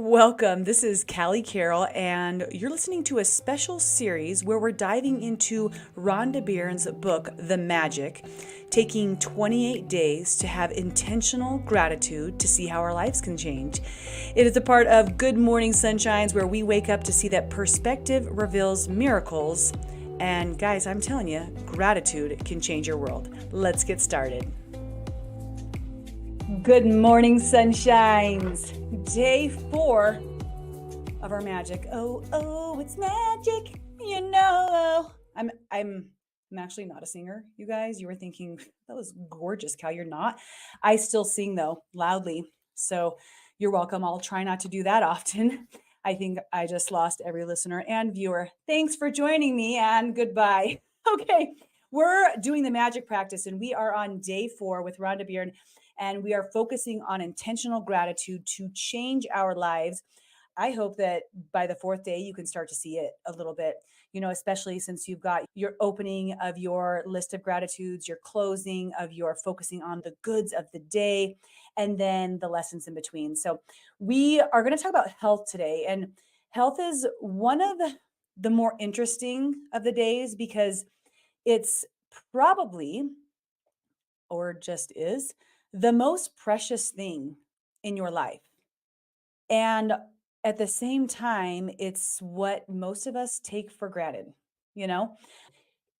Welcome. This is Callie Carroll, and you're listening to a special series where we're diving into Rhonda Byrne's book, The Magic, taking 28 days to have intentional gratitude to see how our lives can change. It is a part of Good Morning Sunshines where we wake up to see that perspective reveals miracles. And guys, I'm telling you, gratitude can change your world. Let's get started. Good morning, sunshines. Day 4 of our magic. Oh, it's magic. I'm actually not a singer, you guys. You were thinking that was gorgeous, Cal. You're not. I still sing though, loudly. So you're welcome. I'll try not to do that often. I think I just lost every listener and viewer. Thanks for joining me and goodbye. Okay, we're doing the magic practice and we are on day 4 with Rhonda Byrne, and we are focusing on intentional gratitude to change our lives. I hope that by the 4th day, you can start to see it a little bit, especially since you've got your opening of your list of gratitudes, your closing of your focusing on the goods of the day, and then the lessons in between. So, we are going to talk about health today. And health is one of the more interesting of the days because it's probably, or just is, the most precious thing in your life. And at the same time, it's what most of us take for granted, you know?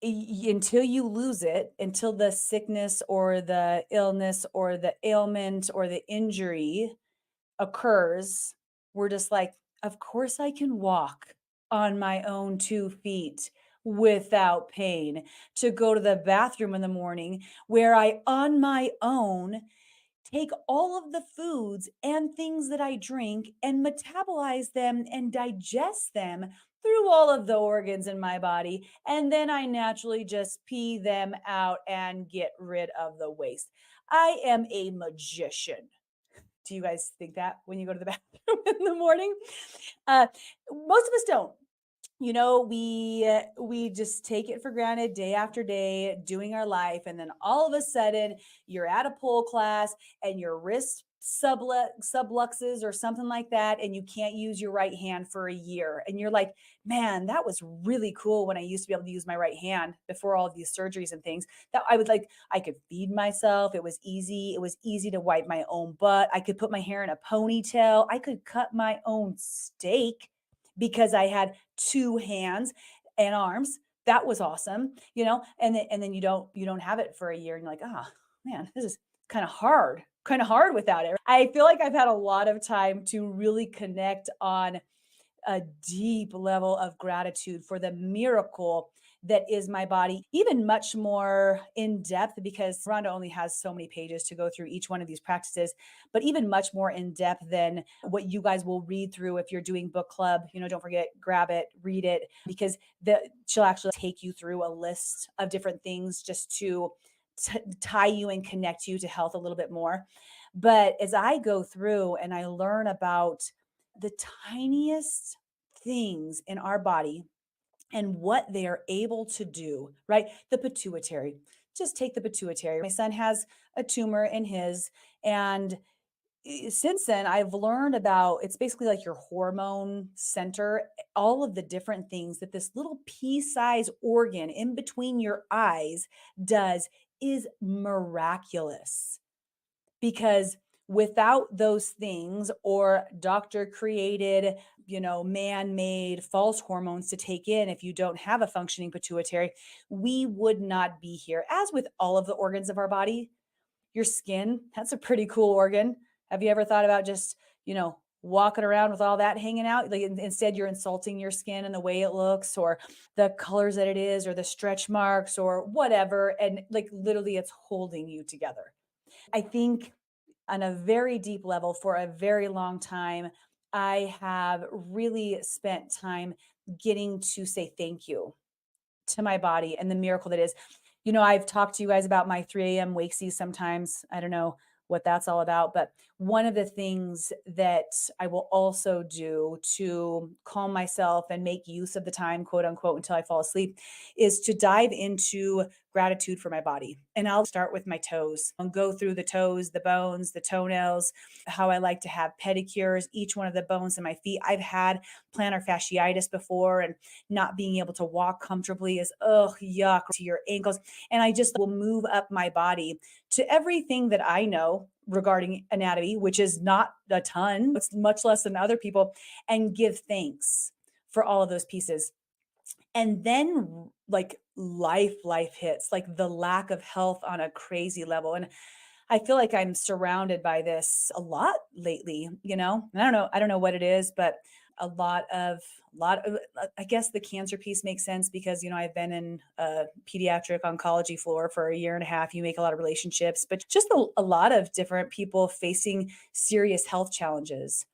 Until you lose it, until the sickness or the illness or the ailment or the injury occurs, we're just like, of course I can walk on my own 2 feet without pain, to go to the bathroom in the morning where I, on my own, take all of the foods and things that I drink and metabolize them and digest them through all of the organs in my body. And then I naturally just pee them out and get rid of the waste. I am a magician. Do you guys think that when you go to the bathroom in the morning? Uh, Most of us don't. We just take it for granted day after day doing our life, and then all of a sudden you're at a pole class and your wrist subluxes or something like that, and you can't use your right hand for a year, and you're like, man, that was really cool when I used to be able to use my right hand before all of these surgeries and things. That I could feed myself. It was easy to wipe my own butt. I could put my hair in a ponytail. I could cut my own steak because I had 2 hands and arms. That was awesome, and then you don't have it for a year and you're like, "Ah, man, this is kinda hard without it." I feel like I've had a lot of time to really connect on a deep level of gratitude for the miracle that is my body, even much more in depth because Rhonda only has so many pages to go through each one of these practices, but even much more in depth than what you guys will read through if you're doing book club. Don't forget, grab it, read it, because she'll actually take you through a list of different things just to tie you and connect you to health a little bit more. But as I go through and I learn about the tiniest things in our body and what they are able to do, right? The pituitary. Just take the pituitary. My son has a tumor in his, and since then I've learned about, it's basically like your hormone center, all of the different things that this little pea-sized organ in between your eyes does is miraculous, because without those things, or doctor created, man-made false hormones to take in, if you don't have a functioning pituitary, we would not be here. As with all of the organs of our body, your skin, that's a pretty cool organ. Have you ever thought about just, walking around with all that hanging out? Like, instead you're insulting your skin and the way it looks, or the colors that it is, or the stretch marks, or whatever, and like literally it's holding you together. I think on a very deep level, for a very long time, I have really spent time getting to say thank you to my body and the miracle that is. I've talked to you guys about my 3 a.m. wakesies sometimes. I don't know what that's all about, but one of the things that I will also do to calm myself and make use of the time, quote unquote, until I fall asleep, is to dive into gratitude for my body. And I'll start with my toes and go through the toes, the bones, the toenails, how I like to have pedicures, each one of the bones in my feet. I've had plantar fasciitis before, and not being able to walk comfortably is, oh, yuck, to your ankles. And I just will move up my body to everything that I know regarding anatomy, which is not a ton, it's much less than other people, and give thanks for all of those pieces. And then like life hits, like the lack of health on a crazy level. And I feel like I'm surrounded by this a lot lately, you know? And I don't know what it is, but a lot of I guess the cancer piece makes sense because, I've been in a pediatric oncology floor for a year and a half. You make a lot of relationships, but just a lot of different people facing serious health challenges.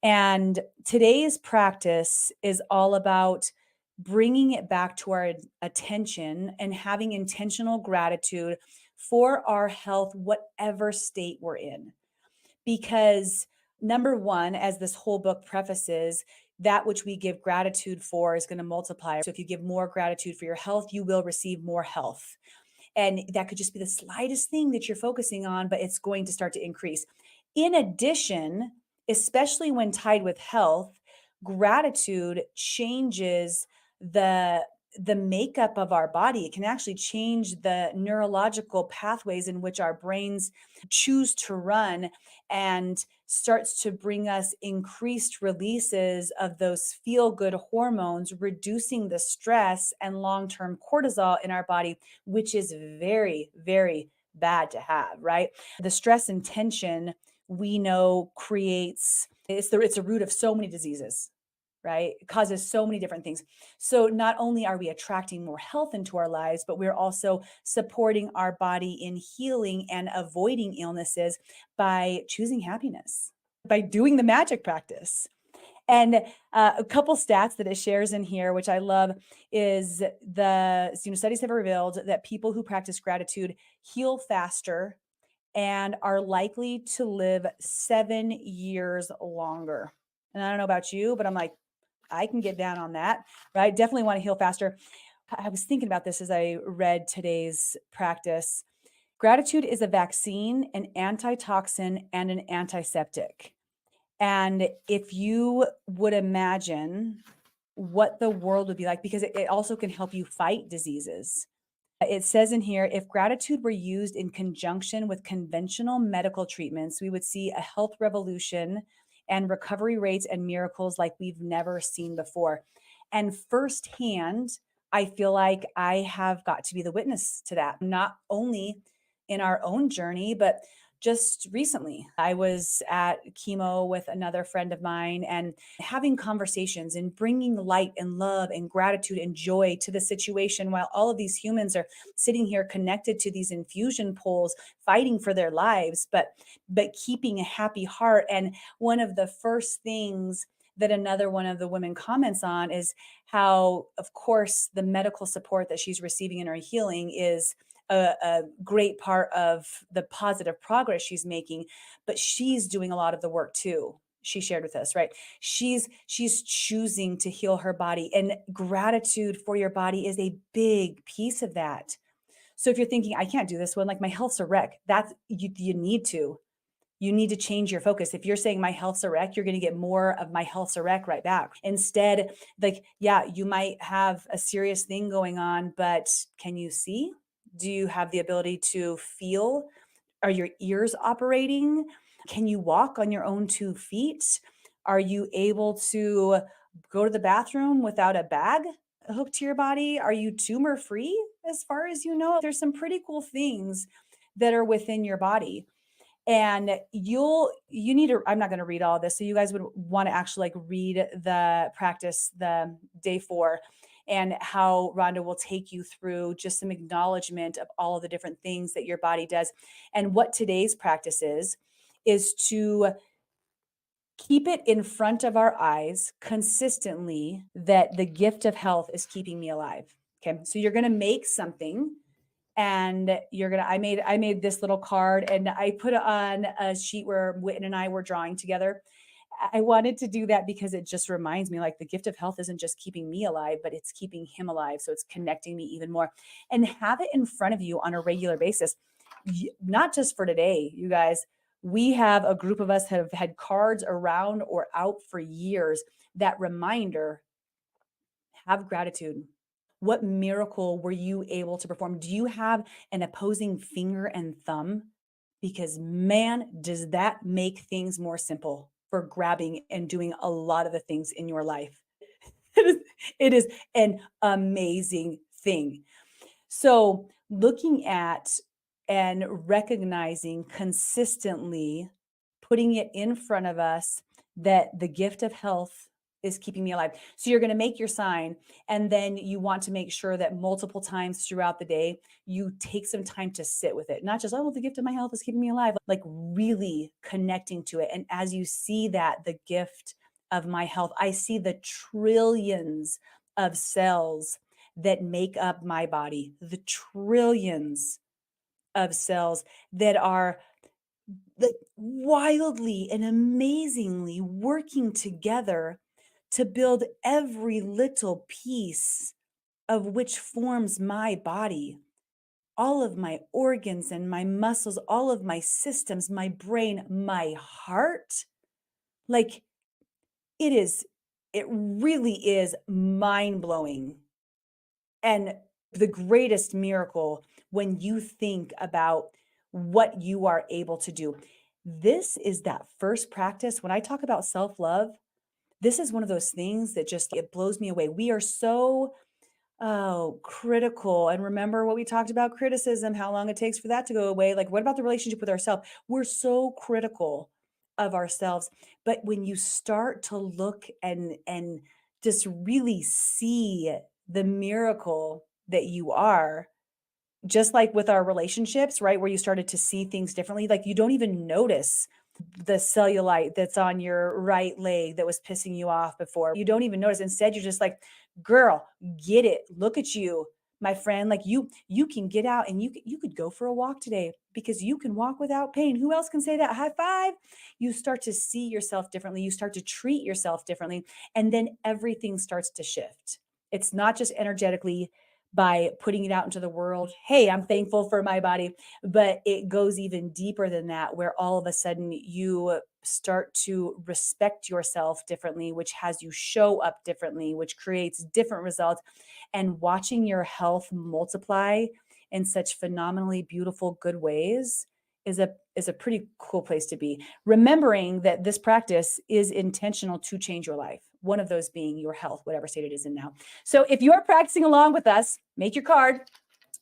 And today's practice is all about bringing it back to our attention and having intentional gratitude for our health, whatever state we're in. Because number one, as this whole book prefaces, that which we give gratitude for is going to multiply. So if you give more gratitude for your health, you will receive more health. And that could just be the slightest thing that you're focusing on, but it's going to start to increase. In addition, especially when tied with health, gratitude changes the makeup of our body. It can actually change the neurological pathways in which our brains choose to run, and starts to bring us increased releases of those feel good hormones, reducing the stress and long term cortisol in our body, which is very, very bad to have, right? The stress and tension we know creates, it's a root of so many diseases, right? It causes so many different things. So not only are we attracting more health into our lives, but we're also supporting our body in healing and avoiding illnesses by choosing happiness, by doing the magic practice. And a couple stats that it shares in here, which I love, is studies have revealed that people who practice gratitude heal faster and are likely to live 7 years longer. And I don't know about you, but I'm like, I can get down on that, right? Definitely want to heal faster. I was thinking about this as I read today's practice. Gratitude is a vaccine, an antitoxin, and an antiseptic. And if you would imagine what the world would be like, because it also can help you fight diseases. It says in here, if gratitude were used in conjunction with conventional medical treatments, we would see a health revolution and recovery rates and miracles like we've never seen before. And firsthand, I feel like I have got to be the witness to that, not only in our own journey, but just recently. I was at chemo with another friend of mine and having conversations and bringing light and love and gratitude and joy to the situation while all of these humans are sitting here connected to these infusion poles fighting for their lives, but keeping a happy heart. And one of the first things that another one of the women comments on is how, of course, the medical support that she's receiving in her healing is a great part of the positive progress she's making, but she's doing a lot of the work too. She shared with us, right? She's choosing to heal her body, and gratitude for your body is a big piece of that. So if you're thinking, I can't do this one, like my health's a wreck, that's you need to. You need to change your focus. If you're saying my health's a wreck, you're going to get more of my health's a wreck right back. Instead, like, yeah, you might have a serious thing going on, but can you see? Do you have the ability to feel? Are your ears operating? Can you walk on your own 2 feet? Are you able to go to the bathroom without a bag hooked to your body? Are you tumor free as far as you know? There's some pretty cool things that are within your body. And you need to, I'm not going to read all this. So you guys would want to actually like read the practice, the day 4, and how Rhonda will take you through just some acknowledgement of all of the different things that your body does. And what today's practice is to keep it in front of our eyes consistently that the gift of health is keeping me alive. Okay. So you're going to make something, and I made this little card, and I put it on a sheet where Witten and I were drawing together. I wanted to do that because it just reminds me like the gift of health isn't just keeping me alive, but it's keeping him alive. So it's connecting me even more. And have it in front of you on a regular basis, not just for today, you guys. We have a group of us that have had cards around or out for years. That reminder, have gratitude. What miracle were you able to perform? Do you have an opposing finger and thumb? Because man, does that make things more simple for grabbing and doing a lot of the things in your life. It is, it is an amazing thing. So, looking at and recognizing consistently, putting it in front of us that the gift of health is keeping me alive. So, you're going to make your sign, and then you want to make sure that multiple times throughout the day, you take some time to sit with it. Not just, oh, well, the gift of my health is keeping me alive, like really connecting to it. And as you see that, the gift of my health, I see the trillions of cells that make up my body, the trillions of cells that are like wildly and amazingly working together to build every little piece of which forms my body, all of my organs and my muscles, all of my systems, my brain, my heart. Like it really is mind blowing and the greatest miracle when you think about what you are able to do. This is that first practice. When I talk about self love, this is one of those things that just it blows me away. We are so critical. And remember what we talked about criticism, how long it takes for that to go away. Like, what about the relationship with ourselves? We're so critical of ourselves. But when you start to look and just really see the miracle that you are, just like with our relationships, right? Where you started to see things differently, like you don't even notice the cellulite that's on your right leg that was pissing you off before. You don't even notice. Instead, you're just like, girl, get it. Look at you, my friend. Like you can get out and you could go for a walk today because you can walk without pain. Who else can say that? High five. You start to see yourself differently. You start to treat yourself differently. And then everything starts to shift. It's not just energetically by putting it out into the world. Hey, I'm thankful for my body, but it goes even deeper than that, where all of a sudden you start to respect yourself differently, which has you show up differently, which creates different results. And watching your health multiply in such phenomenally beautiful, good ways is a pretty cool place to be. Remembering that this practice is intentional to change your life. One of those being your health, whatever state it is in now. So if you're practicing along with us, make your card,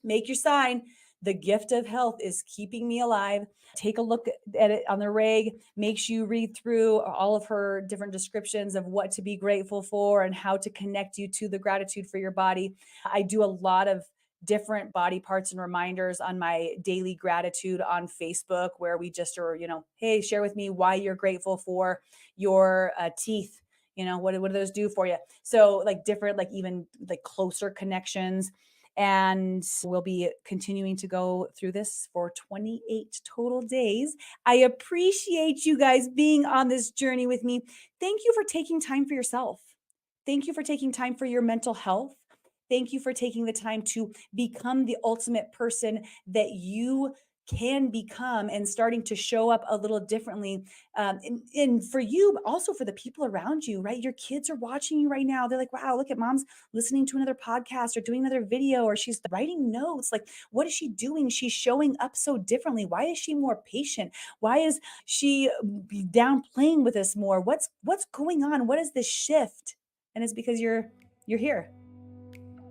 make your sign. The gift of health is keeping me alive. Take a look at it on the reg. Make sure you read through all of her different descriptions of what to be grateful for and how to connect you to the gratitude for your body. I do a lot of different body parts and reminders on my daily gratitude on Facebook, where we just are, hey, share with me why you're grateful for your teeth. What do those do for you? So like different, like even like closer connections. And we'll be continuing to go through this for 28 total days. I appreciate you guys being on this journey with me. Thank you for taking time for yourself. Thank you for taking time for your mental health. Thank you for taking the time to become the ultimate person that you can become and starting to show up a little differently. And for you, but also for the people around you, right? Your kids are watching you right now. They're like, wow, look at mom's listening to another podcast or doing another video, or she's writing notes. Like, what is she doing? She's showing up so differently. Why is she more patient? Why is she down playing with us more? What's going on? What is this shift? And it's because you're here.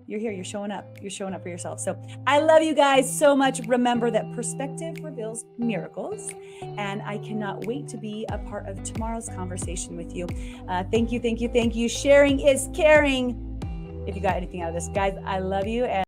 You're here. You're showing up. You're showing up for yourself. So I love you guys so much. Remember that perspective reveals miracles. And I cannot wait to be a part of tomorrow's conversation with you. Thank you. Thank you. Thank you. Sharing is caring. If you got anything out of this, guys, I love you. And